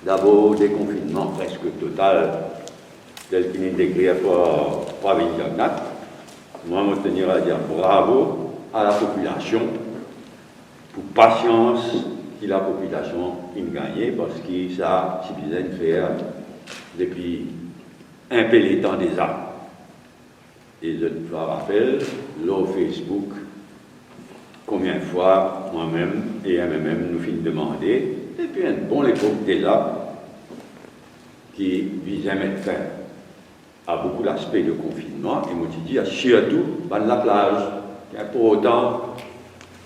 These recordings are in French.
d'abord des confinements presque total, tel qu'il est décrit par Pravin Jagannath. Moi, je vais tenir à dire bravo à la population pour patience que la population a gagné, parce que ça, si bien faire depuis un peu les temps des arts. Et je te rappelle, sur Facebook, combien de fois moi-même et MMM nous finissons de demander, depuis un bon époque déjà, qui visait à mettre fin à beaucoup d'aspects de confinement, et moi je dis, surtout, dans la plage, qui est important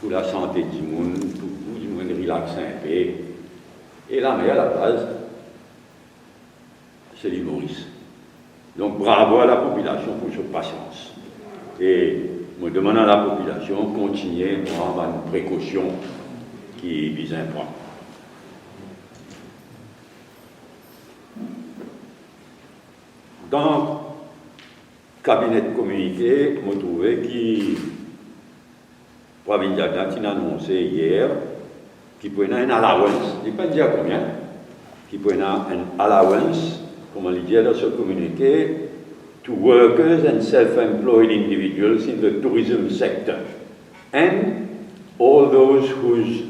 pour la santé du monde, pour du monde relaxer un peu. Et la mer, à la plage, c'est l'île Maurice. Donc bravo à la population pour cette patience. Et je demande à la population de continuer à prendre une précaution qui vise un point. Dans le cabinet de communiqué, je trouvais que Pravin Jagannath a annoncé hier qu'il prenait un allowance, je ne sais pas dire combien, qu'il prenait un allowance, comme on le dit dans ce communiqué, to workers and self-employed individuals in the tourism sector, and all those whose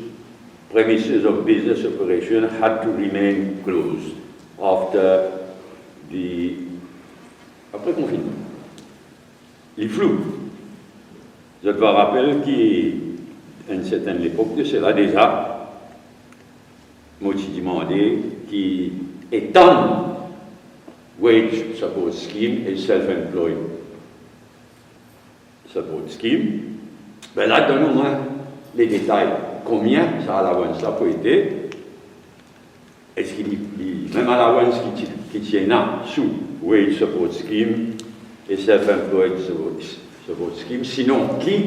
premises of business operation had to remain closed after the après confinement. Il est flou. Je dois rappeler qu'à une certaine époque de cela déjà, moi j'ai demandé qui étend Wage Support Scheme et Self-Employed Support Scheme. Ben là, donnons-moi les détails. Combien ça allowance ça peut être? Est-ce qu'il y a même allowance qui tient là sous Wage Support Scheme et Self-Employed Support Scheme? Sinon, qui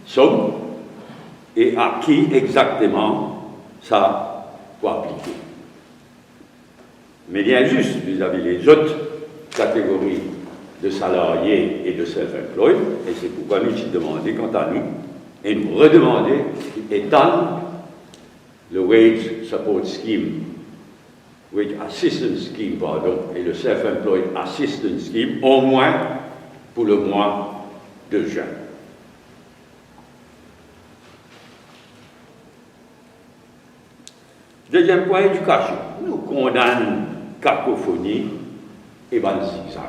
sont et à qui exactement ça peut appliquer? Mais il est injuste vis-à-vis des autres catégories de salariés et de self-employed, et c'est pourquoi nous avons demandé, quant à nous, et nous redemander d'étendre le Wage Support Scheme, Wage Assistance Scheme, pardon, et le Self-Employed Assistance Scheme, au moins pour le mois de juin. Deuxième point, éducation. Nous condamnons cacophonie et van zigzag.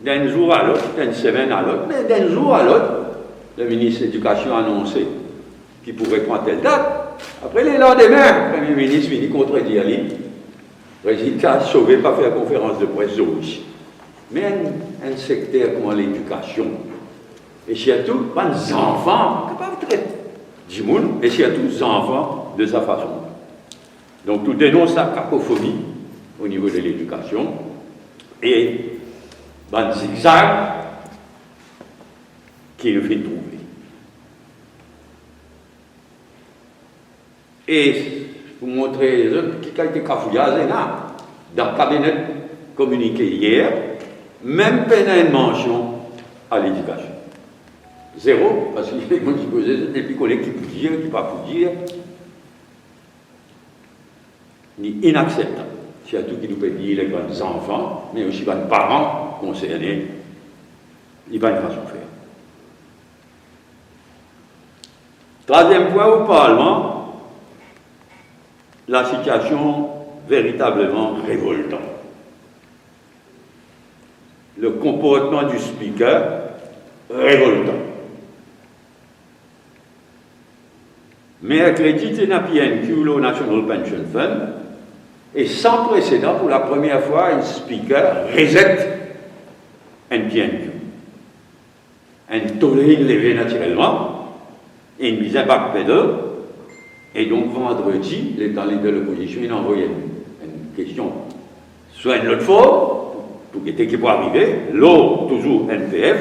D'un jour à l'autre, d'une semaine à l'autre, mais d'un jour à l'autre, le ministre de l'Éducation a annoncé qu'il pourrait prendre telle date. Après les lendemains, le Premier ministre finit contredire lui. Résultat, sauvé, pas faire conférence de presse aussi. Mais un secteur comme l'éducation, et surtout, les enfants, capables de traiter du monde, et surtout les enfants de sa façon. Donc, tout dénonce la cacophonie au niveau de l'éducation et un zigzag qui nous fait trouver. Et pour montrer les autres qui a été cafouillage là, dans le cabinet communiqué hier, même pas une mention à l'éducation. Zéro, parce qu'il y a des gens qui posaient des picolés qui peuvent dire, qui ne peuvent pas dire. Ni inacceptable. Surtout qui nous peut dire les grands enfants, mais aussi les parents concernés, il va une façon de faire. Troisième point au Parlement, la situation véritablement révoltante. Le comportement du speaker révoltant. Mercredi, il y a PNQ, le National Pension Fund, et sans précédent, pour la première fois, un speaker reset un PNQ. Un tollé levé naturellement, et une mise à backpedal, et donc vendredi, dans les de l'opposition, il a envoyé une question, soit une autre fois, pour qui peut arriver, l'autre, toujours NPF,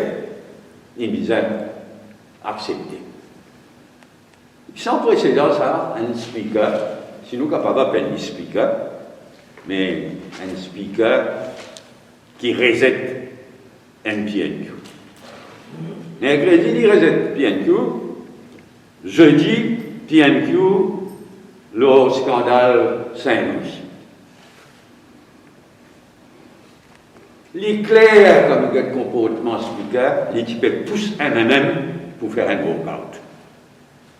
une mise à accepter. Sans précédent, ça, un speaker, si nous sommes capables d'appeler un speaker, mais un speaker qui reset un PNQ. Mercredi, il reset PNQ. Jeudi, PNQ, le scandale Saint-Louis. Les clairs comme un comportement speaker, les types poussent MMM pour faire un workout.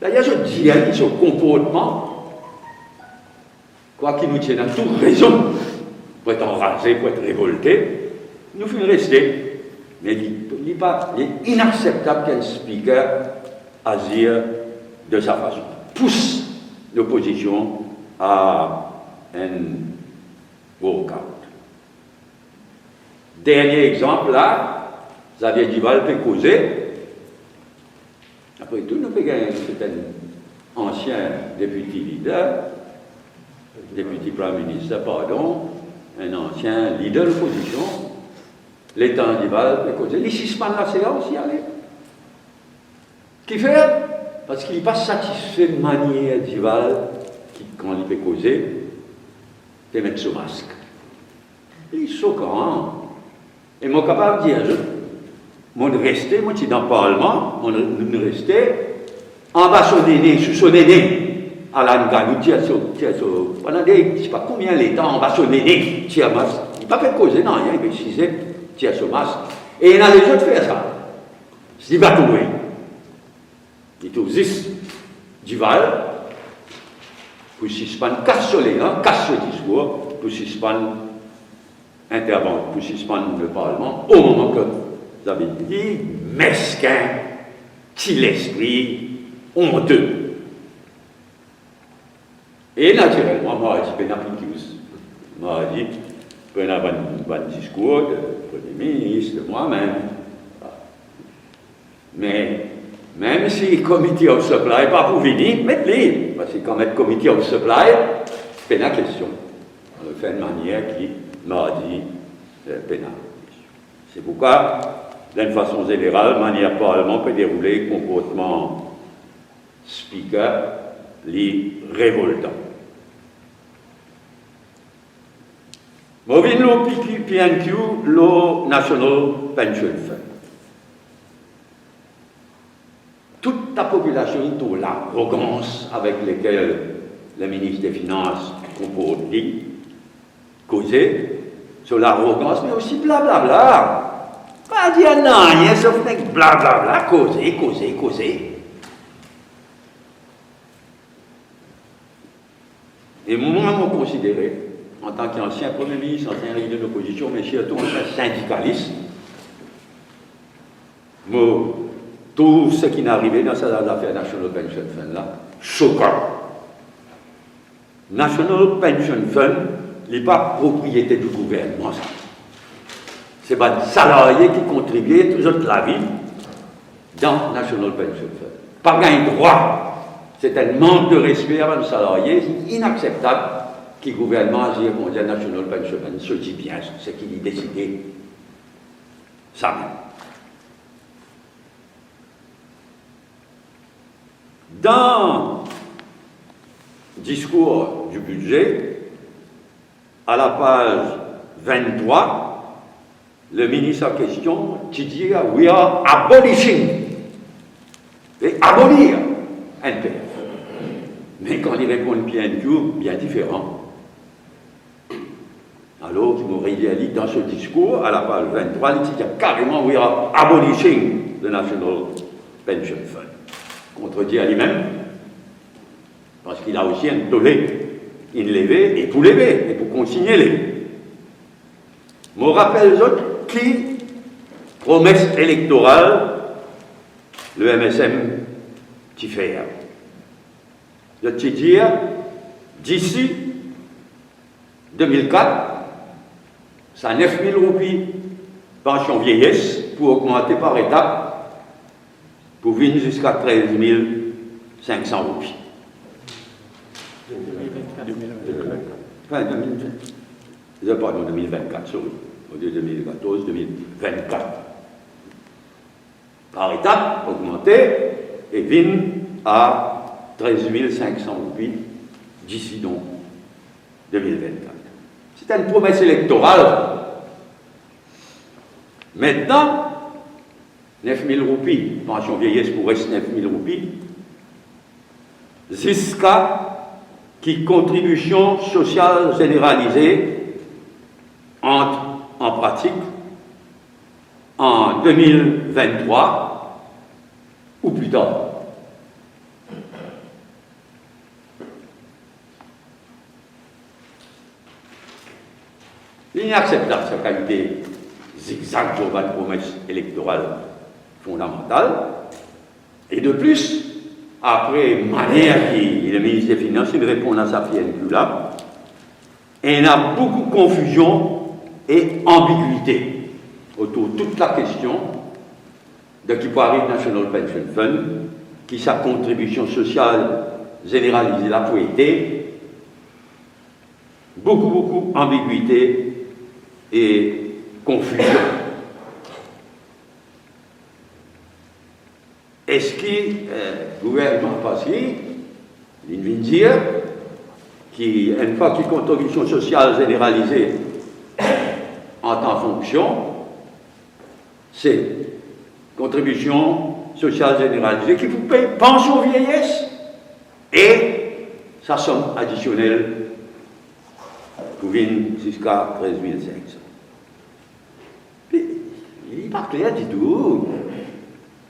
D'ailleurs, je dis à ce comportement, quoi qu'il nous tienne à toute raison, pour être enragé, pour être révolté, nous faisons rester. Mais il est inacceptable qu'un speaker agisse de sa façon. Pousse l'opposition à un workout. Dernier exemple, là, Xavier Duval peut causer. Après tout, nous avons un ancien député leader, député Premier ministre, pardon, un ancien leader de l'opposition. L'État Duval peut causer. Les 6 semaines là, c'est là aussi, allez. Qui fait? Parce qu'il n'est pas satisfait de manière Duval, quand il peut causer, de mettre son masque. Il est choquant. Et moi, capable de dire, moi, je restais, moi, je suis dans le Parlement, moi, je restais, en bas son aîné, sous son aîné, à la Nganou, pendant des, je ne sais pas combien de temps, en bas son aîné, il n'a pas fait causer, non, il précisé, il a son masque. Et il y en a les autres faire ça. C'est pas tout, il est aux 10 Duval, pour suspendre, casse le discours, pour suspendre intervention, pour suspendre le Parlement, au moment que vous avez dit, mesquin, petit l'esprit, honteux. Et naturellement, moi, je suis moi, je dis, je prends un bon discours de Premier ministre, de moi-même. Mais, même si le comité of supply n'est pas pour venir, mettez-les. Parce que quand même, le comité of supply, c'est la question. On le fait de manière qui m'a dit pénal. C'est pourquoi, d'une façon générale, manière Parlement peut dérouler comportement speaker, les révoltants. Moving lo PNQ, lo National Pension Fund. Toute la population est l'arrogance avec laquelle le ministre des Finances comporte causer sur l'arrogance, mais aussi blablabla. Pas dire non, rien sauf blablabla, causer. Et moi, je considéré, en tant qu'ancien Premier ministre, ancien leader de l'opposition, mais surtout ancien syndicaliste, tout ce qui n'est arrivé dans cette affaire National Pension Fund là, choquant. National Pension Fund n'est pas propriété du gouvernement. C'est pas des salariés qui contribuaient toute la vie dans National Pension Fund. Pas gain droit. C'est un manque de respect à un salarié, c'est inacceptable que le gouvernement agisse contre la National Pension Fund. Se dit bien, c'est qu'il y décidé ça même. Dans le discours du budget, à la page 23, le ministre en question dit « We are abolishing » et abolir NPF. Mais quand il répond PNQ, bien différent. Alors, il m'aurait dit dans ce discours, à la page 23, il dit carrément « We are abolishing the National Pension Fund ». Contredit à lui-même, parce qu'il a aussi un tollé, une levée, et pour lever, et pour consigner lever. Je me rappelle les autres qui, promesse électorale, le MSM qui fait. Je te dire, d'ici 2004, ça 9 000 roupies pension vieillesse pour augmenter par étape pour venir jusqu'à 13 500 roupies. Pardon, 2024, sorry. Au lieu de 2014, 2024. Par étape, augmenter et venir à 13 500 roupies d'ici donc 2024. C'est une promesse électorale. Maintenant, 9 000 roupies, pension vieillesse pour rester 9 000 roupies, jusqu'à qui contribution sociale généralisée entre en pratique en 2023 ou plus tard. Inacceptable sa qualité zigzag sur une promesse électorale fondamentale. Et de plus, après manière qui le ministre des Finances il répond à sa FNQ là, il y a beaucoup de confusion et ambiguïté autour de toute la question de qui Paris National Pension Fund, qui sa contribution sociale généralisée l'a été, beaucoup ambiguïté et confusion. Est-ce que le gouvernement passé, il vient dire qu'une fois qu'une contribution sociale généralisée en fonction, c'est contribution sociale généralisée qui vous paye pension vieillesse et sa somme additionnelle vous vient jusqu'à 13 500. Il n'est pas clair du tout.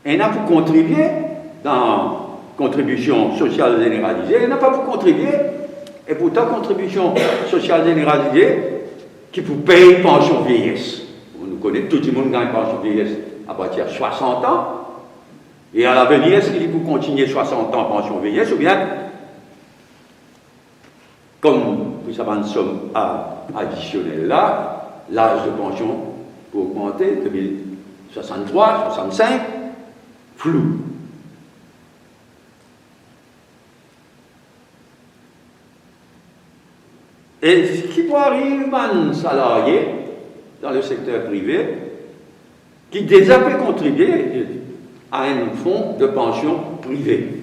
Et n'a pas contribué dans la contribution sociale généralisée, il n'a pas contribué, et pourtant contribution sociale généralisée qui vous paye pension vieillesse. On nous connaît, tout le monde gagne pension vieillesse à partir de 60 ans, et à l'avenir, est-ce qu'il faut continuer 60 ans pension vieillesse, ou bien, comme vous avez une somme additionnelle là, l'âge de pension peut augmenter, 2063, 65, flou. Et ce qui peut arriver à un salarié dans le secteur privé qui déjà peut contribuer à un fonds de pension privé.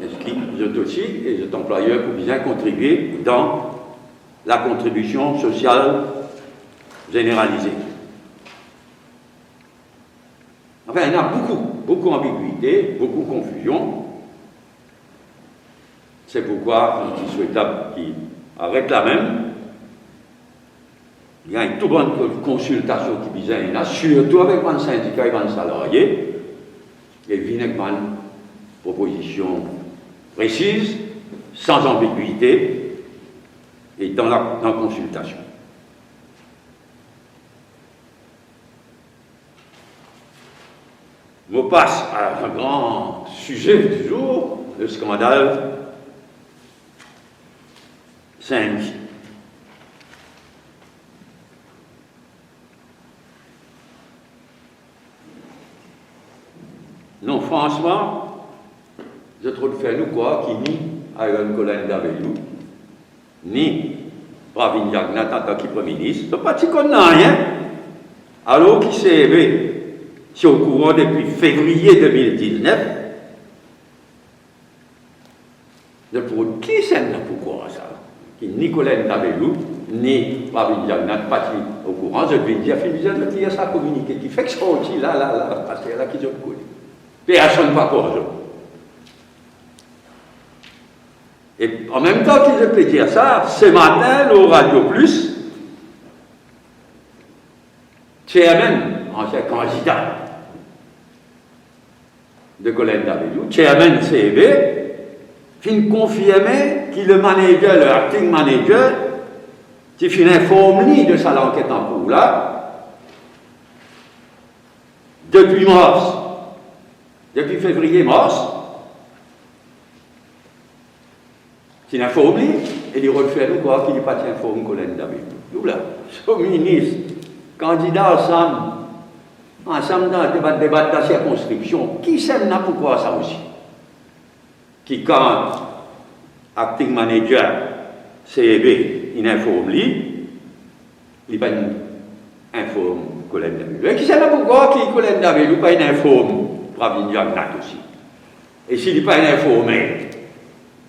Est-ce qu'ils aussi, et les employeurs peuvent bien contribuer dans la contribution sociale généralisée. Enfin, il y a beaucoup d'ambiguïté, beaucoup de confusion. C'est pourquoi il est souhaitable qu'avec la même, il y a une toute bonne consultation qui vise à surtout avec un syndicat et un salarié, et vient avec une proposition précise, sans ambiguïté, et dans la consultation. Je passe à un grand sujet du jour, le scandale 5. Non, franchement, je trouve faire nous quoi qui ni Aaron Colin Davelou, ni Pravin Jagnat en tant que Premier ministre, ne pas rien, alors qui s'est élevé. C'est au courant depuis février 2019. De pour qui c'est pourquoi ça? Qui Nicolas Ntabelou, ni Pravin Jagnat, pas au courant, je vais dire, il y a ça communiqué qui fait que ça aussi, là, parce que là, qui je connais. Personne pas pour eux. Et en même temps que je peux dire ça, ce matin, au Radio Plus, chairman, ancien candidat de Colin Davelou, chairman CEB, fin confirmé que le manager, le acting manager, qui fin informé de sa enquête en cours là, depuis mars, depuis février-mars, qui informé, et il refait nous quoi qu'il n'est pas informé Colin Davelou. Nous là, ce ministre, candidat ensemble dans le débat de la circonscription, qui sait pourquoi ça aussi? Qui, quand acting manager CEB, il informe lui, il pas informe Colin Davelou. Et qui sait pourquoi qui Colin Davelou pas informe Pravin Jagnat aussi? Et s'il n'est pas informé,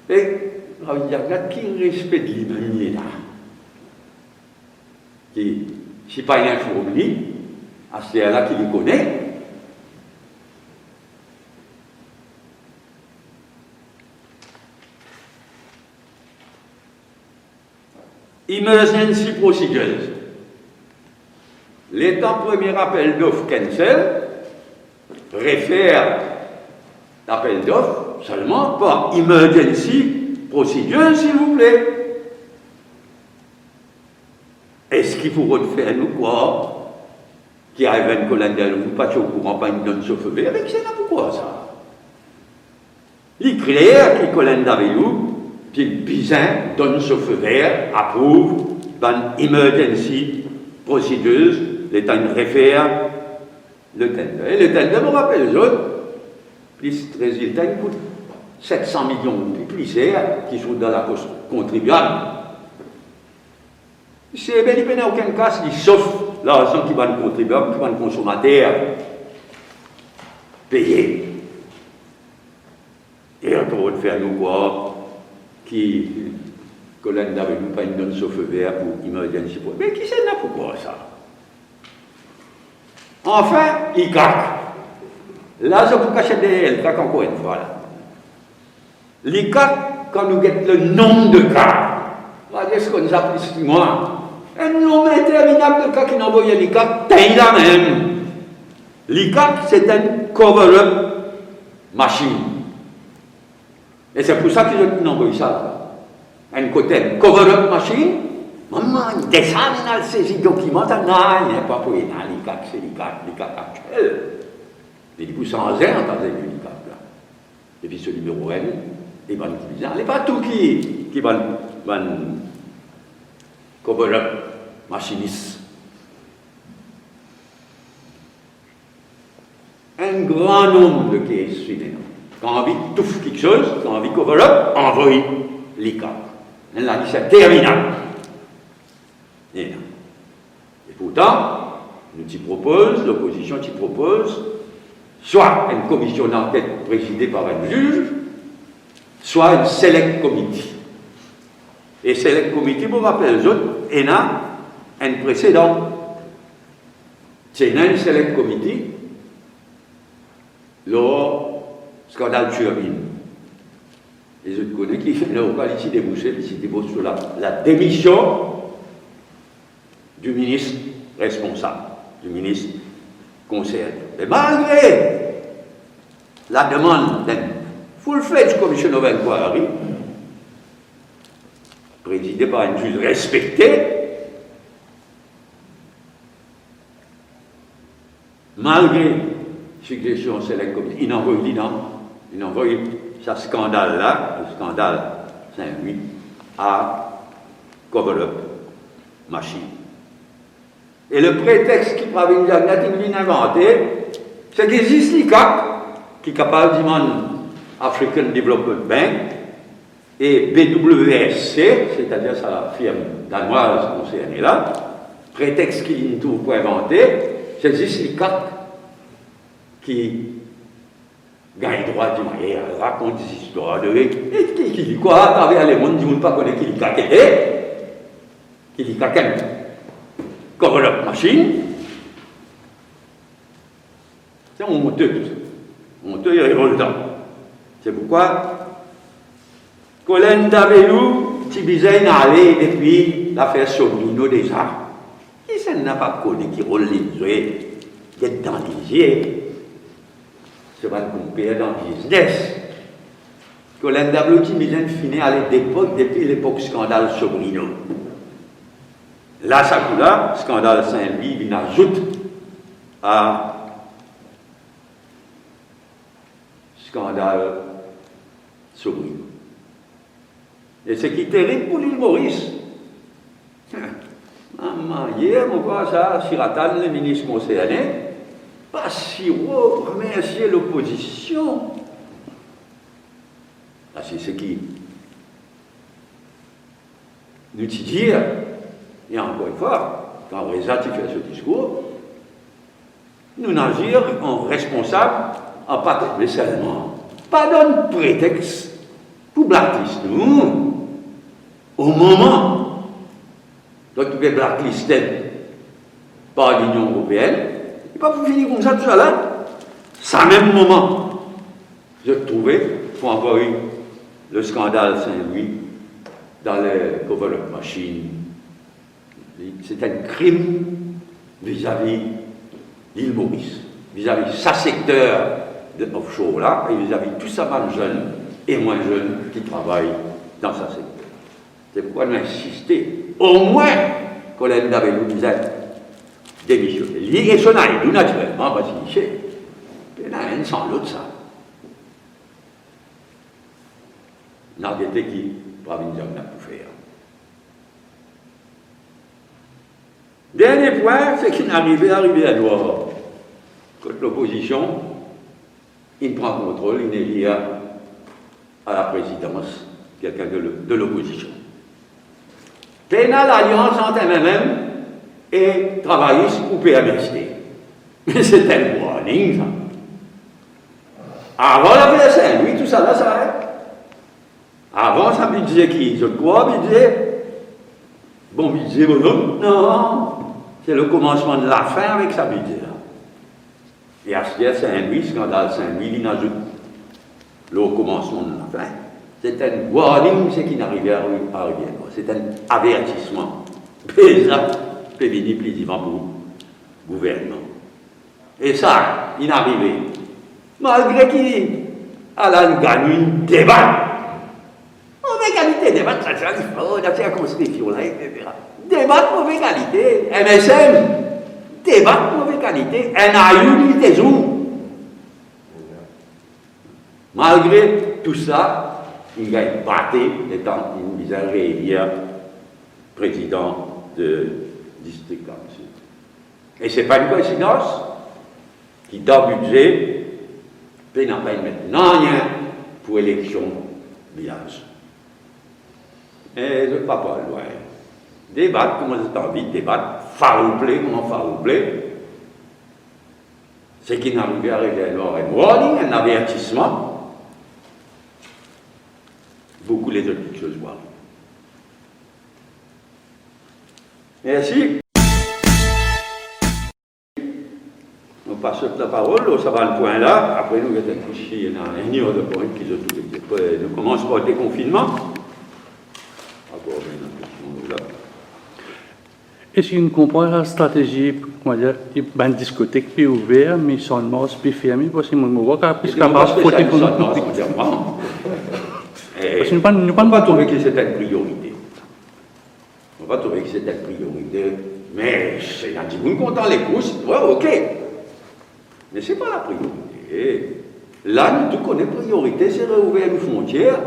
et Pravin Jagnat, qui respecte l'imamier là? Qui, si pas informe lui, à ce là qui le connaît, emergency procedures. l'étant premier appel d'offres cancel, réfère l'appel d'offres seulement par emergency procedure, s'il vous plaît. Est-ce qu'il faut refaire nous quoi? Qui arrive à une colonne d'elle, vous pas au courant, pas une donne ce feu vert, et c'est là pourquoi ça? Il est clair qu'il colonne d'Aveillou, puis le Bizin donne ce feu vert, approuve, ban emergency procedures, l'État réfère le tender. Et le tender, on rappelle les autres, plus le résultat, il coûte 700 millions de plus qui sont dans la poste contribuable. C'est bien, il n'y a aucun cas, sauf l'argent qui va le contribuable, qui va le consommateur payer. Et encore de faire nous quoi, qui, Colin n'avait pas une donne sauf vert pour emergency. Mais qui c'est là pourquoi ça? Enfin, il craque. Là, je vous cache derrière, il craque encore une fois. Là. Il craque quand nous guettons le nombre de cas. Regardez ce qu'on nous a plus 6 mois. Un nombre interminable de cas qui n'envoient l'ICAC, t'es là même. L'ICAC, c'est un cover-up machine. Et c'est pour ça que je n'envoie ça. Un côté cover-up machine, maman, il descend dans le saisie document, il n'y a pas pour l'ICAC, c'est l'ICAC actuel. Mais du coup, sans air, on a vu l'ICAC là. Et puis ce numéro N, il va l'utiliser. Il n'est pas tout qui va cover-up machiniste. Un grand nombre de cas suivants. Quand on a envie de tout quelque chose, quand on a envie de cover-up, envoie l'ICAC. Là, c'est terminable. Et pourtant, nous t'y propose, l'opposition t'y propose, soit une commission d'enquête présidée par un juge, soit une select committee. Et select committee, pour rappeler les autres, il y a un précédent. C'est une select committee, le scandale Turbine. Les autres connaissent qui fait ici débouché, ici débouche sur la démission du ministre responsable, du ministre concerné. Mais malgré la demande d'un full-fledged commission of inquiry, présidée par un juge respecté, malgré suggestion select committee, il envoie ce scandale-là, le scandale Saint-Louis, à cover-up machine. Et le prétexte qui va venir inventer, c'est qu'il existe l'ICAC, qui est capable de demander African Development Bank, et BWSC, c'est-à-dire sa firme danoise concernée là, prétexte qu'il ne trouve pas inventé, c'est qu'il existe l'ICAC qui gagne droit du moyen, raconte des histoires de qui dit quoi à travers les mondes, du monde pas connaît qui dit caquet, qui dit caquet, cover-up machine. C'est honteux tout ça. Honteux et révoltant. C'est pourquoi Colin Davelou, Tibizaï n'a allé depuis l'affaire Sobrino déjà. Qui ça n'a pas connu qui roule les yeux, qui est dans les yeux. C'est pas qu'on perd dans le business. Colin Davelou, Tibizaï finit à l'époque, depuis l'époque scandale Sobrino. Là, ça coup là, scandale Saint-Louis, il ajoute à scandale Sobrino. Et ce qui est terrible pour l'île Maurice. Maman, hier, on voit ça, Siratan, le ministre concerné, pas si haut, remercier l'opposition. Là, c'est ce qui nous dit, et encore une fois, quand on fait ce discours, nous n'agir en responsable, en pas mais seulement, pas d'un prétexte pour blacklist nous. Au moment où tu es blacklisté par l'Union européenne, et pas pour finir comme ça tout à l'heure, c'est à même moment, je trouvais, pour envoyer le scandale Saint-Louis dans les cover-up machines. C'est un crime vis-à-vis l'île Maurice, vis-à-vis sa secteur de offshore là, et vis-à-vis tous ces jeunes et moins jeunes qui travaillent dans sa secteur. C'est pourquoi nous insister, au moins, qu'on avait nous démissionné. Et son aide, naturellement, parce qu'il y a un sans l'autre ça. N'a été qui, Pravinjak n'a pu faire. Dernier point, c'est qu'il n'arrivait à Noir. Quand l'opposition, il prend contrôle, il est lié à la présidence, quelqu'un de l'opposition. Pénal l'alliance entre MMM et travaillistes ou PMST. Mais c'est un warning, ça. Avant la PSN, oui, tout ça là, ça arrête. Avant, ça budget qui? Je crois, budget. Bon, budget, bonhomme. Non, c'est le commencement de la fin avec sa budget là. Et à ce qu'il Saint-Louis, scandale Saint-Louis, il ajoute le commencement de la fin. C'est un warning, c'est qui n'arrivait à rien. C'est un avertissement. Pésa, pévini, plaisivant pour le gouvernement. Et ça, il n'arrivait. Malgré qu'il a gagné un débat. Mauvaise qualité, débat, ça il faut, dans la constitution là, etc. Débat de mauvaise qualité, MSM, débat de mauvaise qualité, NAU, il était où? Malgré tout ça, il a battu étant une misère réélire président de district council. Et ce n'est pas une coïncidence qui, dans le budget, n'a pas maintenant rien pour l'élection village. Et je ne vais pas loin. Débattre, comment c'est envie de débattre, faroupler, comment faroupler. C'est qu'il n'arrivait à régler un warning, un avertissement. Beaucoup les autres choses voient. Merci. On passe la parole, ça va le point là. Après, nous allons coucher dans un autre point qui nous commence par le déconfinement. Est-ce qu'on comprend la stratégie, comment dire, une discothèque puis ouverte, mais sans masse puis fermée, parce que moi, je vois qu'il y a pas de côté qu'on a. Parce que nous ne pouvons pas trouver que c'était une priorité. On ne va pas trouver que c'était une priorité. Mais il y a des gens content les courses, ouais, ok. Mais ce n'est pas la priorité. Là, nous connaissons la priorité, c'est rouvrir les frontières,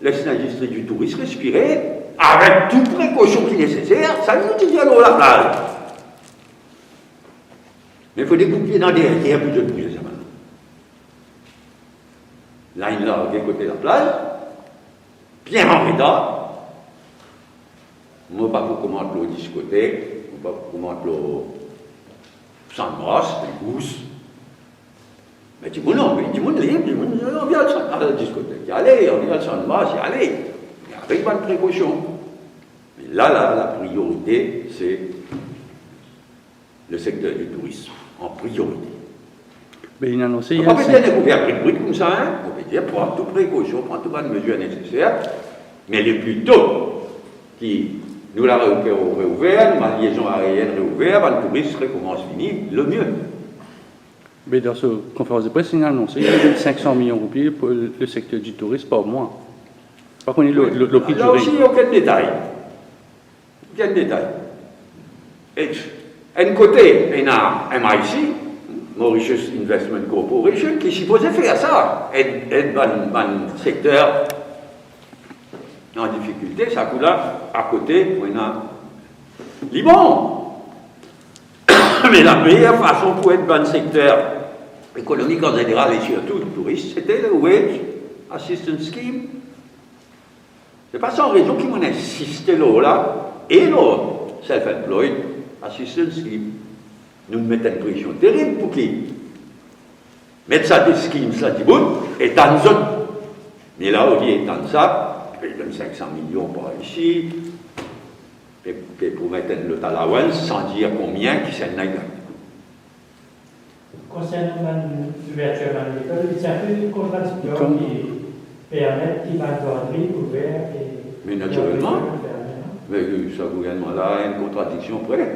laisser l'industrie du tourisme respirer, avec toute précaution qui est nécessaire, ça nous dit à la plage. Mais il faut découper dans des rivières pour de bouger ça maintenant. Là, il a regardé côté de la plage, bien en retard. Moi, pas pour comment l'eau discothèque, pas pour comment l'eau sans brosse, les gousses. Mais tu non, mais tu libre, on vient à la discothèque, allez, on vient à sans brosse, allez. Avec pas de précaution. Mais là, la priorité, c'est le secteur du tourisme, en priorité. Mais il a annoncé. On ne peut pas dire découvrir un bruit comme ça, hein? On peut dire prendre toute précaution, prendre toutes les mesures nécessaires, mais le plus tôt qui nous la réouvert, la liaison aérienne réouverte, le tourisme recommence fini, le mieux. Mais dans cette conférence de presse, il a annoncé qu'il y a 500 millions de roupies pour le secteur du tourisme par mois. Par contre, le prix du là aussi, il n'y a aucun détail. Aucun détail. Et d'un côté, il y a MIC, Mauritius Investment Corporation, qui est supposé faire ça. Et dans le secteur en difficulté, ça coule là, à côté, on a Liban. Mais la meilleure façon pour être dans le secteur économique en général et surtout touriste, c'était le Wage Assistance Scheme. C'est pas sans raison qu'ils m'ont insisté là, et le Self-Employed Assistance Scheme. Nous mettons une pression terrible pour qui mettre ça des schemes, ça dit bon, et dans zone. Mais là, au lieu de ça, il donne 500 millions par ici, et pour mettre le allowance sans dire combien qui s'en a. Concernant l'ouverture à l'école, il y a une contradiction qui permet qu'il va garder ouvert. Mais naturellement, mais ce gouvernement-là a une contradiction près.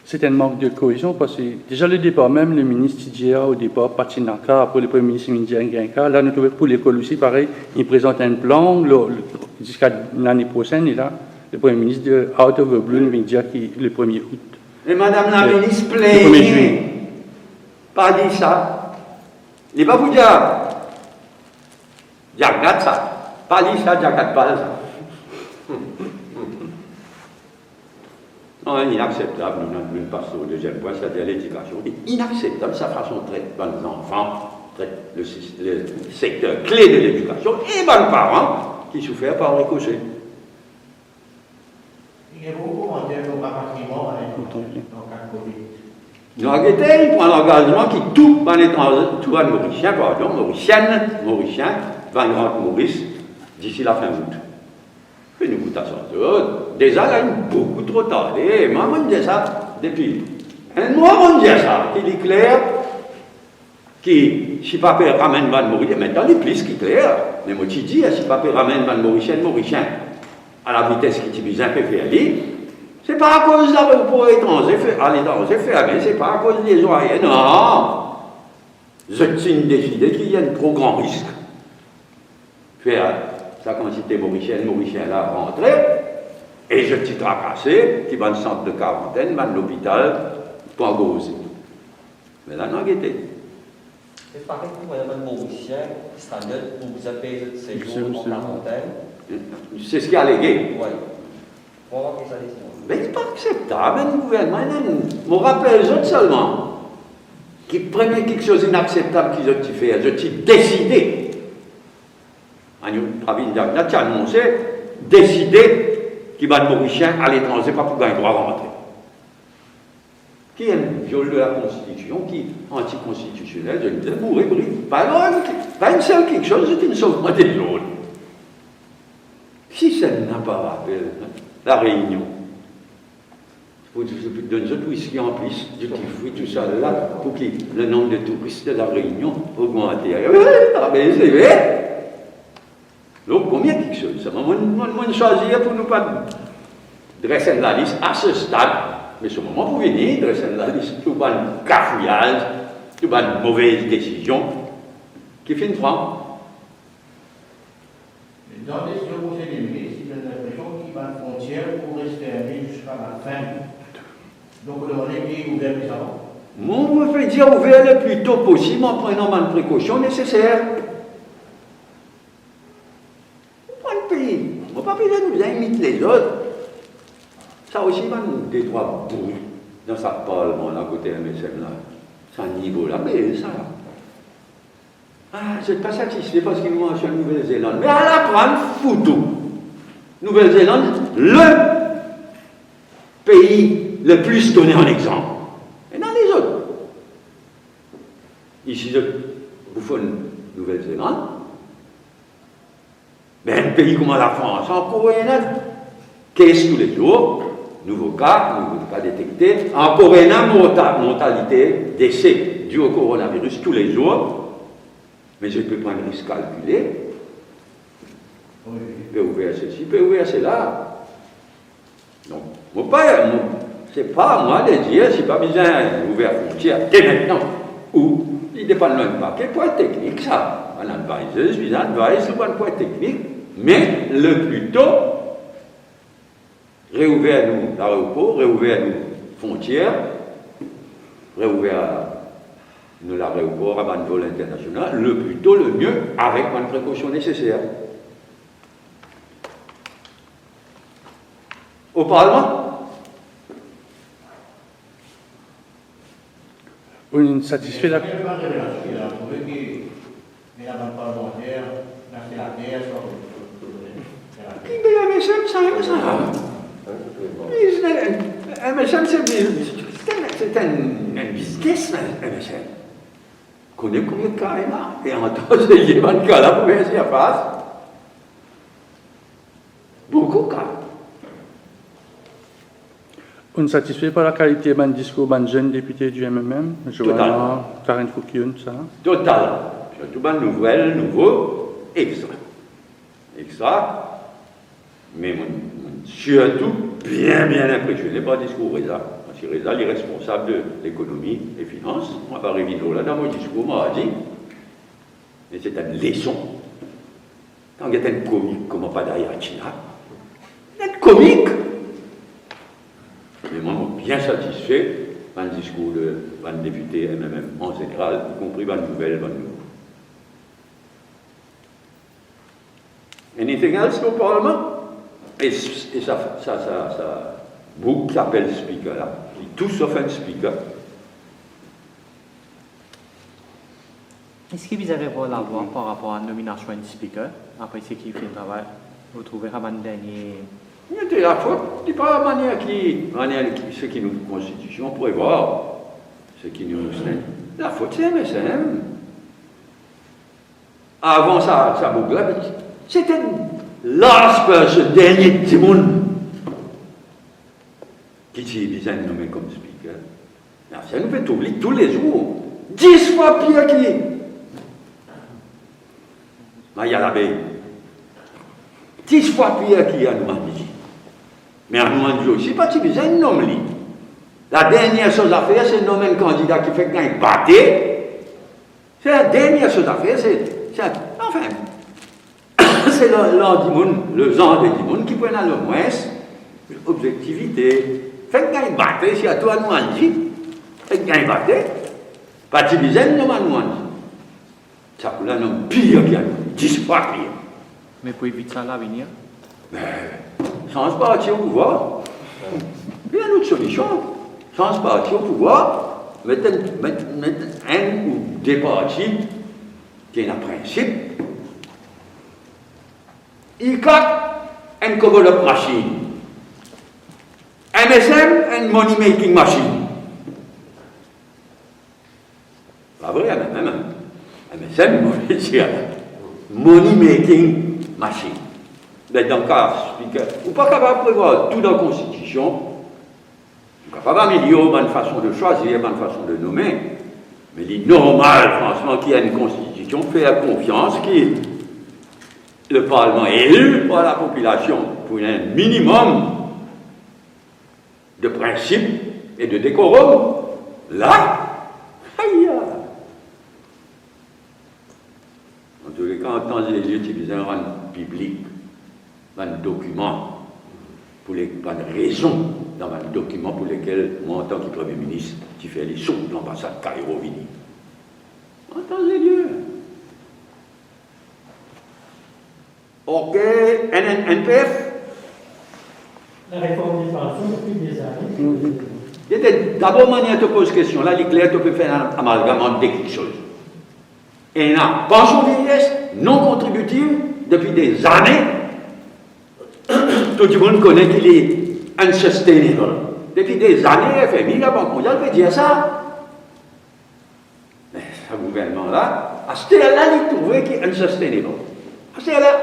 C'est un manque de cohésion parce que déjà le départ même, le ministre Tidia au départ, Patinaka, après le premier ministre India Nganka, là nous trouvons pour l'école aussi pareil, il présente un plan jusqu'à l'année prochaine et là le premier ministre de Out of the Blue nous dit qui le 1er août. Et Madame la ministre le 1er juillet. pas dit ça. Il n'est pas vous dire. Regarde ça. Pas dit ça, regarde pas ça. Non, inacceptable, nous passons au deuxième point, c'est-à-dire l'éducation. Inacceptable sa façon de traiter les enfants, le secteur clé de l'éducation, et les parents qui souffrent par ricochet. Il y a beaucoup de commentaires sur le patrimoine en cas de Covid. Nous avons été, il prend l'engagement qui tout va Mauricien, va rendre Maurice d'ici la fin août. Puis nous goûtons ça. Déjà, là, beaucoup trop tardé. Moi, je dis ça depuis. Moi, je dis ça. Qui est clair, qui, si papa ramène Van Mauricien, maintenant, il est plus qui est clair. Mais moi, je dis, si papa ramène Van Mauricien, à la vitesse qui est un peu faire, c'est pas à cause de l'aéroport étranger, à l'étranger fermé, c'est pas à cause des Oreillers, non. Je tiens décidé qu'il y a un trop grand risque. Faire sa quantité mauricienne là rentrer, et je t'ai tracassé, qui va dans le centre de quarantaine, va dans l'hôpital, pour gauzer. Mais là, non, guetté. C'est pareil pour Mme Mauricien, qui sera neutre pour vous appeler de séjour en quarantaine. C'est ce qui est allégué. Oui. On va voir que ça décide. Mais il n'est pas acceptable, le gouvernement. Je me rappelle les autres seulement, qui prenaient quelque chose d'inacceptable qu'ils ont fait. Je t'ai décidé. Là, tu as annoncé, décidé qu'il va de Mauricien à l'étranger, pas pour gagner droit à rentrer. Qui est un viol de la Constitution, qui est anticonstitutionnel, je ne sais pas une seule quelque chose, c'est une sauvement des autres. Si ça n'a pas rappelé la Réunion, il faut donner d'autres whisky en plus, du fruit, tout ça là, pour que le nombre de touristes de la Réunion augmente. Mais c'est vrai. Donc, combien quelque chose? Ça m'a choisi pour nous pas dresser la liste à ce stade. Mais ce moment, vous venez dresser la liste, tout pas un cafouillage, tout pas une mauvaise décision, qui fait une franc. Dans les décisions du Conseil des ministres, il y a l'impression qu'il va une frontière pour rester fermée jusqu'à la fin. Donc, on demande qui est ouvert plus avant. Moi, je veux dire ouvert le plus tôt possible en prenant les précautions nécessaires. Pays. On ne va pas nous imiter les autres. Ça aussi, il va nous des droits bourrus dans sa parlement, là, côté MSM, là. C'est un niveau là, mais ça. Ah, je ne suis pas satisfait parce qu'il nous mentionne Nouvelle-Zélande. Mais à la prendre photo. Nouvelle-Zélande, le pays le plus donné en exemple. Et dans les autres. Ici, vous faites Nouvelle-Zélande. Mais un pays comme la France, encore il y en a caisse tous les jours, nouveaux cas détectés, encore il y a mortalité, décès dû au coronavirus tous les jours, mais je peux prendre un risque calculé, peut ouvrir ceci, peut ouvrir cela. Donc, c'est pas à moi de dire, c'est pas besoin d'ouvrir la frontière, et maintenant, où il dépend de l'impact, point technique, ça. Un advisor, je suis un advisor, c'est un point technique. Mais le plus tôt, réouvert nous l'aéroport, réouvert nous frontières, réouvert nous l'aéroport à un vol international, le plus tôt, le mieux, avec une précaution nécessaire. Au Parlement, On est satisfait là. Il n'y a pas de révélation, il a trouvé que les parlementaires, c'est la terre, MSM, c'est un business, MSM. On connaît combien de cas il y a, et en temps, il y a un cas là pour faire ce face. Beaucoup de cas. On est satisfait par la qualité de discours de jeune député du MMM, Johanna, Karen Foukion, ça. Total. Surtout une nouvelle, nouveau, extra. Extra. Mais surtout, bien impressionné par le discours Reza. Thierry Zal est responsable de l'économie et finances. Moi, par Revino, là, dans mon discours, m'a dit, et c'est une leçon. Quand il y a un comique, comment pas derrière China, un comique. Mais moi, je suis bien satisfait par le discours de le député MMM en général, y compris par le nouvel, par le nouveau. Anything else au Parlement? Et ça beaucoup qui appelle speaker là, tout sauf un speaker. Est-ce que vous avez voir la loi par rapport à la nomination d'un speaker? Après ce qui fait le travail, vous trouvez à un dernier. Il y a la faute, il n'y a pas de manière ce qui nous constitution prévoit, ce qui nous. La faute, c'est MSM. Avant ça boucle, c'était last person, dernier petit monde qui disait nommé comme speaker. Ça nous fait oublier tous les jours. 10 fois pire qu'il est. Il y a l'abeille. 10 fois pire qu'il y a Normandie. Mais en Normandie aussi, pas si besoin de nommer. La dernière chose à faire, c'est de nommer un candidat qui fait gagner batté. C'est la dernière chose à faire, enfin, c'est le genre de Dimoun qui prend le moins l'objectivité. Fait gagner batté, si à toi Normandie, fait gagner batté, pas si besoin de nommer Normandie. Ça pour la nom pire qu'il y a, 10 fois pire. Mais pour éviter ça, l'avenir? Change parti au pouvoir. Il y a une autre solution. Change parti au pouvoir, mettre un ou des partis qui ont un principe. ICAC, une cover-up machine. MSM, une money-making machine. Pas vrai, MSM, money-making machine. Dans le cas, vous n'êtes pas capable de prévoir tout dans la Constitution. Vous n'êtes pas capable d'améliorer une façon de choisir, une façon de nommer. Mais il est normal, franchement, qu'il y ait une Constitution, faire confiance, que le Parlement est élu par la population pour un minimum de principes et de décorum. Là, aïe! En tous les cas, en temps et lieu, tu faisais un rang public. Un document, pour les raisons dans un document pour lesquelles, moi, en tant que Premier ministre, tu fais les sons de l'ambassade Cairo-Vini. En temps et lieu. OK, NPF. La réforme des pensions depuis des années. D'abord, manière te pose question. Là, l'éclair, tu peux faire un amalgame de quelque chose. Et là, pension vieillesse non contributive depuis des années. Tout le monde connaît qu'il est unsustainable. Depuis des années, FMI, la Banque mondiale peut dire ça. Mais ce gouvernement-là, à ce là il trouvait qu'il est unsustainable. À ce là.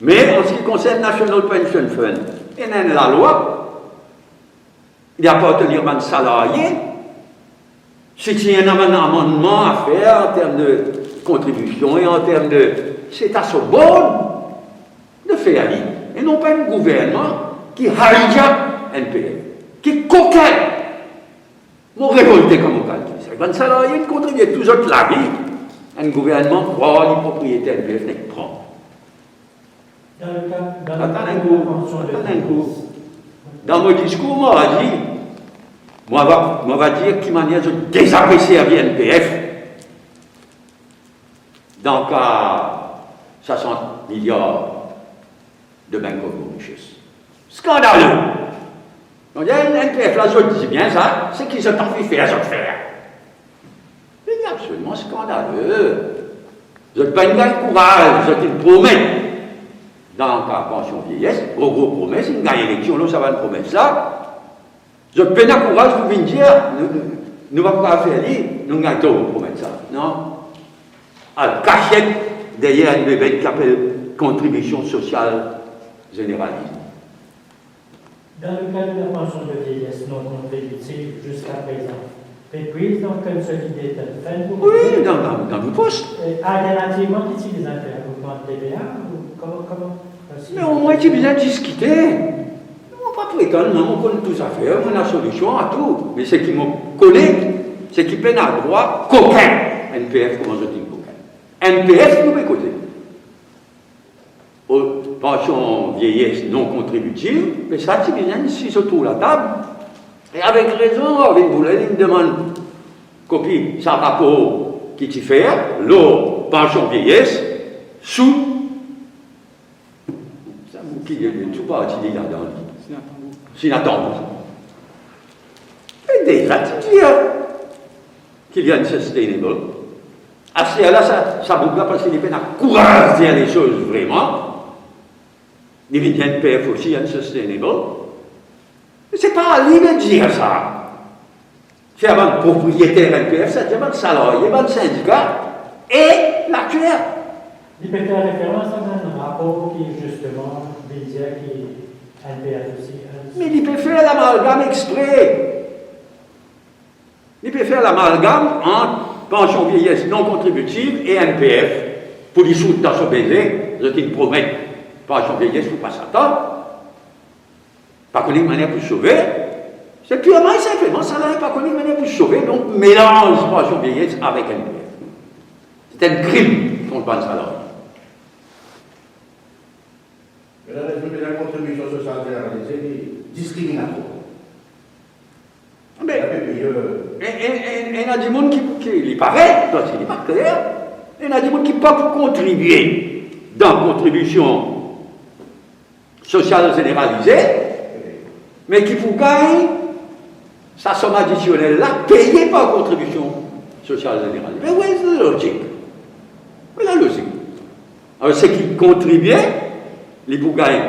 Mais en ce qui concerne National Pension Fund, il y a la loi, il n'y a pas à tenir un salarié. Si il y a un amendement à faire en termes de contribution et en termes de. C'est à ce bon de faire lire. Et non pas un gouvernement qui hijack NPF, qui coquette. Mon révolté comme on calcule. C'est un salarié qui contribue tous autres la vie. Un gouvernement croit les propriétaires NPF n'est pas. Dans le cas de Attends la un coup. Dans mon discours, moi, va dire qu'il manière de désapprécier la NPF. Donc, à 60 milliards de Bank of Mauritius. Scandaleux! Donc, il y a une NPF, là, je dis bien ça, c'est qu'ils ont envie de faire, ça faire. C'est absolument scandaleux. Vous n'avez pas une courage, vous êtes une promesse. Dans le cas de pension vieillesse, gros promesse, une gagne élection, là, ça va une promesse là. Je peine à courage pour venir dire, nous ne allons pas faire lire, nous gagnons pour mettre ça. Non? À cachette derrière une bébête qui appelle contribution sociale généralisée. Dans le cas de la pension de vieillesse non contributive jusqu'à présent, reprise donc consolidée de fin pour. Oui, dans le poste. Alternativement, qui utilise un groupement de TVA ou comment mais au moins, tu as besoin de discuter. On ne va pas prétendre, on connaît tout ça faire, on a la solution à tout. Mais ce qui me connaît, c'est qu'il peine à droit qu'aucun NPF, comment je dis qu'aucun. NPF, nous peut côté. Pension vieillesse non contributive, mais ça, c'est bien ici, autour de la table. Et avec raison, avec vous, il me demande copie, ça rapport qui t'y fait, l'eau, pension vieillesse, sous. Ça vous qui est tout parti là-dedans. C'est inattendu. Et déjà, tu dis qu'il y a une sustainable. À ce là ça vous plaît parce qu'il est à courage de dire les choses vraiment. Il y a une PF aussi, un sustainable. C'est pas à lui de dire ça. C'est avant le propriétaire NPF, c'est avant le salarié, avant le syndicat et l'actuaire. Il peut faire référence à un rapport qui, justement, veut dire qu'il NPF aussi. Mais il peut faire l'amalgame exprès. Il peut faire l'amalgame entre pension vieillesse non contributive et NPF pour dissoudre dans ce baiser, ce qu'ils promettent. Pension vieillesse, il ne faut pas s'attendre. Pas connaître une manière pour sauver. C'est purement et simplement, ça n'a pas connaître une manière pour sauver, donc mélange pension vieillesse avec NPF. C'est un crime contre le salarié. Mais là, la contribution sociale généralisée est discriminatoire. Mais, il y a des gens qui lui paraît, donc c'est pas clair, il y a des gens qui ne peuvent pas contribuer dans la contribution sociale généralisée, mais qui pour gagner sa somme additionnelle là, payée par la contribution sociale généralisée. Mais oui, c'est la logique. Oui, la logique. Alors, ceux qui contribuaient, les pour gagner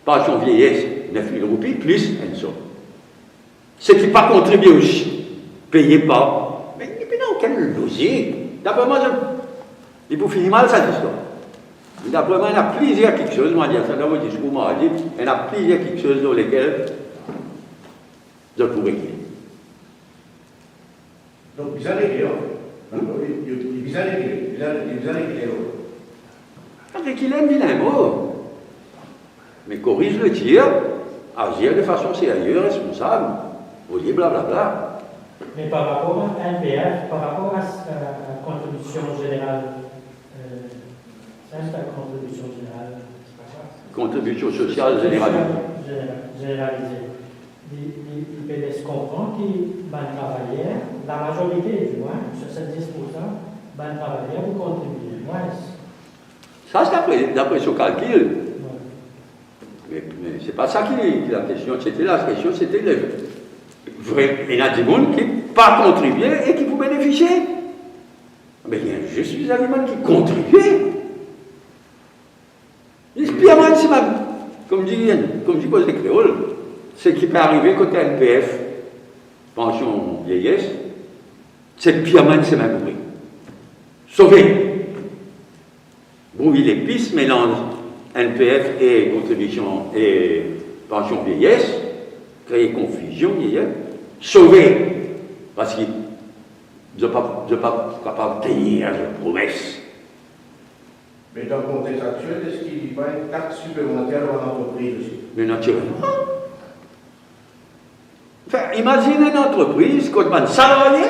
pension vieillesse, 9 000 roupies, plus une somme. Ceux qui n'ont pas contribué aussi, payés pas. Mais il n'y a aucune logique. D'après moi, il faut finir mal cette histoire. D'après moi, il y a plusieurs quelque chose, moi, dire ça dans votre discours, moi, dit, il y a plusieurs quelque chose dans lesquels je pourrais dire. Donc, vous allez dire, vous allez dire, Avec qu'il aime bien un mot, mais corrige le tir, agir de façon sérieuse, responsable, vous dites blablabla. Mais par rapport à NPF, par rapport à la contribution générale, ça c'est la contribution générale, c'est pas ça? Contribution sociale généralisée. Généralisée. Il peut laisser comprendre qu'ils vont travailler, la majorité du moins, 70%, vont travailler pour contribuer. Moins. Ça, c'est d'après ce calcul. Mais ce n'est pas ça qui est la question. La question, c'était le vrai. Il y a des gens qui n'ont pas contribué et qui vous bénéficient. Mais il y a juste des gens qui contribuent. Et puis, c'est même, comme dit les créoles, ce qui peut arriver côté NPF, pension vieillesse, c'est pire, c'est même prix. Sauver. Brouiller les pistes, mélange NPF et contribution et pension vieillesse, créer confusion, sauver, parce qu'ils ne sont pas capables de tenir leurs promesses. Mais dans le contexte actuel, est-ce qu'il y a une taxe supplémentaire dans l'entreprise aussi? Mais naturellement. Enfin, imaginez une entreprise, quand le salarié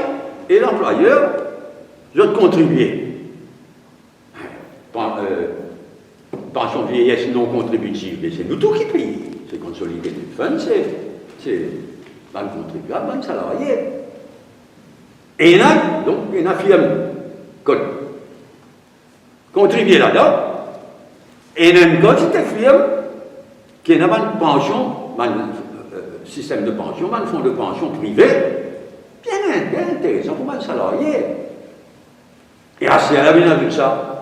et l'employeur, je dois contribuer. Pension vieillesse non contributive, mais c'est nous tous qui payons. C'est consolidé du fund, c'est le contribuable, le salarié. Et il y a une firme qui contribue là-dedans, et il y a une quantité de firme qui a une pension, un système de pension, un fonds de pension privé, bien intéressant pour le salarié. Et à ce moment-là, il a vu ça.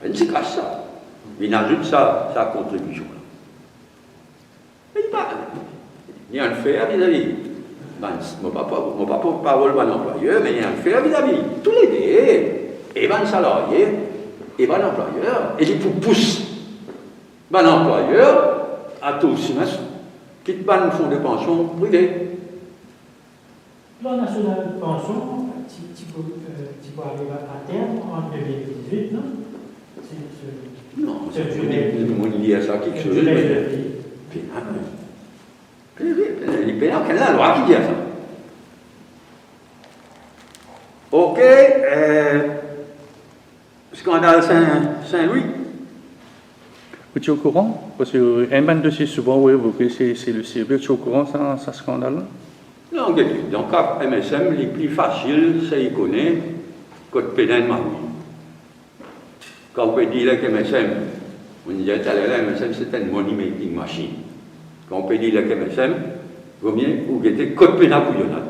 Il se cache ça. Il ajoute sa contribution. Il y a un fait vis-à-vis. Je ne vais pas parler de l'employeur, mais il y a un fait vis-à-vis. Tous les deux, et le salarié, et l'employeur. Et il pousse l'employeur à tous, qui te un fonds de pension privé. Le plan national de pension, tu peux arriver à terme en 2018, non? Non, c'est lié à ça quelque chose. Il y a la loi qui dit ça. Ok, scandale Saint-Louis. Vous êtes au courant? Parce que un dossier souvent oui, évoqué, c'est le CEB. Vous êtes au courant de ce scandale-là? Non, donc MSM, les plus faciles, c'est y connaître que de pédale Maroui. Quand on peut dire que MSM, on dit tout à l'heure, MSM c'est une money making machine. Quand on peut dire que MSM, vaut mieux ou guetter code pénal couillonnade.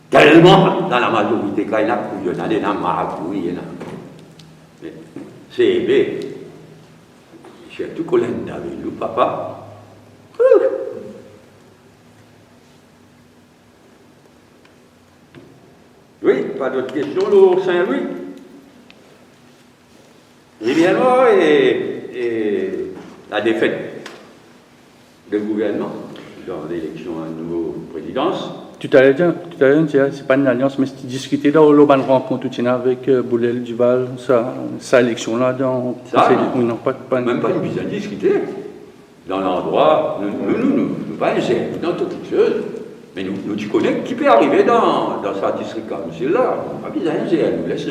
Tellement dans la majorité, quand il y a couillonnade, il y a marabouille, il y a. CEB, j'ai tout collé avec nous, papa. Oui, pas d'autres questions, le Saint-Louis. Évidemment, et la défaite du gouvernement dans l'élection à une nouvelle présidence. Tout à l'heure, c'est pas une alliance, mais c'était discuté dans l'Urban rencontre avec Boulel Duval, sa élection-là dans. Ça, oui, non, pas même pas une besoin de discuter. Dans l'endroit, nous pas un dans toutes les choses. Mais nous, tu connais qui peut arriver dans sa district comme celui-là. On n'a pas besoin de nous laisse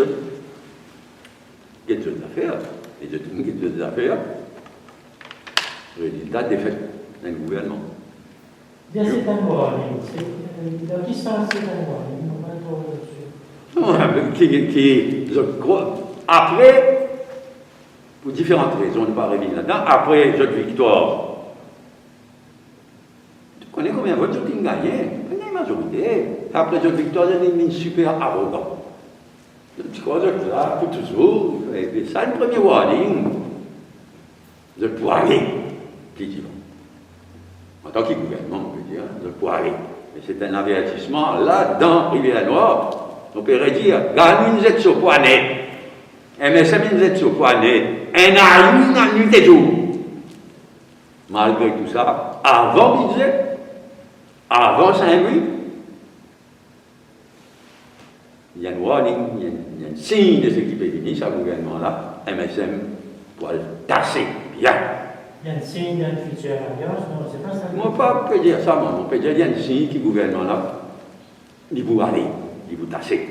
get d'autres affaires. Et de tout get d'autres affaires. Résultat défaite d'un gouvernement. Bien, c'est un warning. Dans qui sens c'est un warning? On va pas trop Je crois, après, pour différentes raisons, on ne va pas revenir là-dedans, après cette victoire, tu connais combien de votes ils ont gagné? Une majorité. Après cette victoire, ils sont super arrogants. Tu crois que là, pour toujours, et ça, le premier warning, je peux aller, effectivement. En tant que gouvernement, on peut dire, je peux aller. Et c'est un avertissement, là, dans Rivière-Noire, on pourrait dire, gagne une zette sur poignet, MSM une zette sur poignet, un nuit et jour. Malgré tout ça, avant budget, avant Saint-Louis, il y a un warning, il y a un signe de ce qui peut venir, ce gouvernement-là, MSM, pour le tasser bien. Il y a un signe d'une future alliance, non, c'est pas ça. Moi, pas peut dire ça, on peut dire qu'il y a un signe qui gouvernement-là, il vous aller, il vous tasser.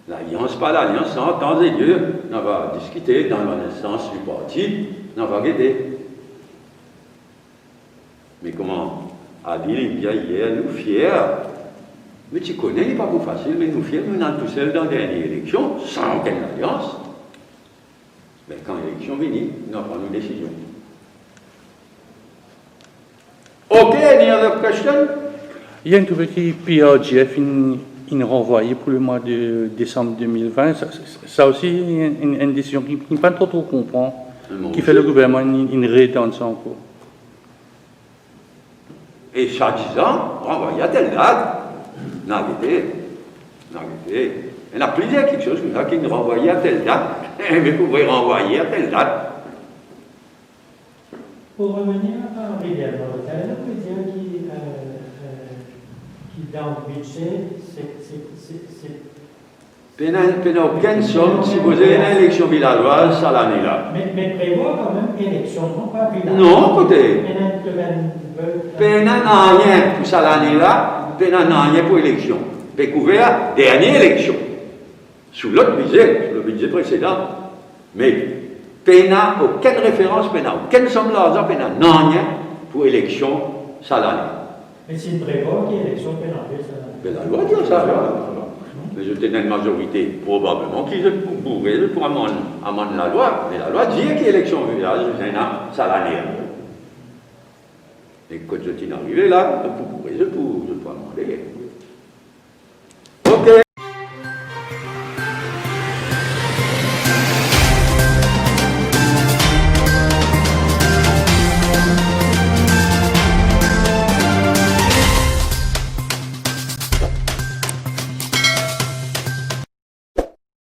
L'alliance, pas l'alliance, en temps et lieu, on va discuter dans l'instance du parti, on va guetter. Mais comment a dit hier, nous fiers, mais tu connais, il n'est pas beaucoup facile, mais nous fiers, nous sommes tout seuls dans la dernière élection, sans aucune alliance. Mais quand l'élection vient, nous prenons une décision. OK, any other question? Il y a une nouvelle qui PRGF, il renvoyé pour le mois de décembre 2020. Ça aussi, une décision qui n'est pas trop comprend, qui fait le gouvernement une rétention encore. Et chaque 10 ans, renvoyer à telle date, n'arrêtez. Il y en a plusieurs quelque chose qui nous renvoient à telle date, mais vous pouvez renvoyer à telle date. Pour revenir à Rivière-Noire, on peut dire qui dans le budget, Il n'y a aucune somme si vous avez une élection villageoise à l'année-là. Mais prévoit quand même élection, non pas village. Non, écoutez. Il n'y a rien pour ça l'année-là, il n'y a rien pour élection. Découvert dernière élection. Sous l'autre budget, sous le budget précédent. Mais il n'y a aucune référence, il n'y a aucune somme d'argent, il n'y a rien pour élection ça l'année. Mais s'il prévoit qu'il y ait élection pénale, ça. Mais la loi dit ça, là. Mais je tenais une majorité, probablement, qui pourrait pour amender la loi. Mais la loi dit qu'il y a élection au village, ça l'année. Et quand je suis arrivé là, je peux amender.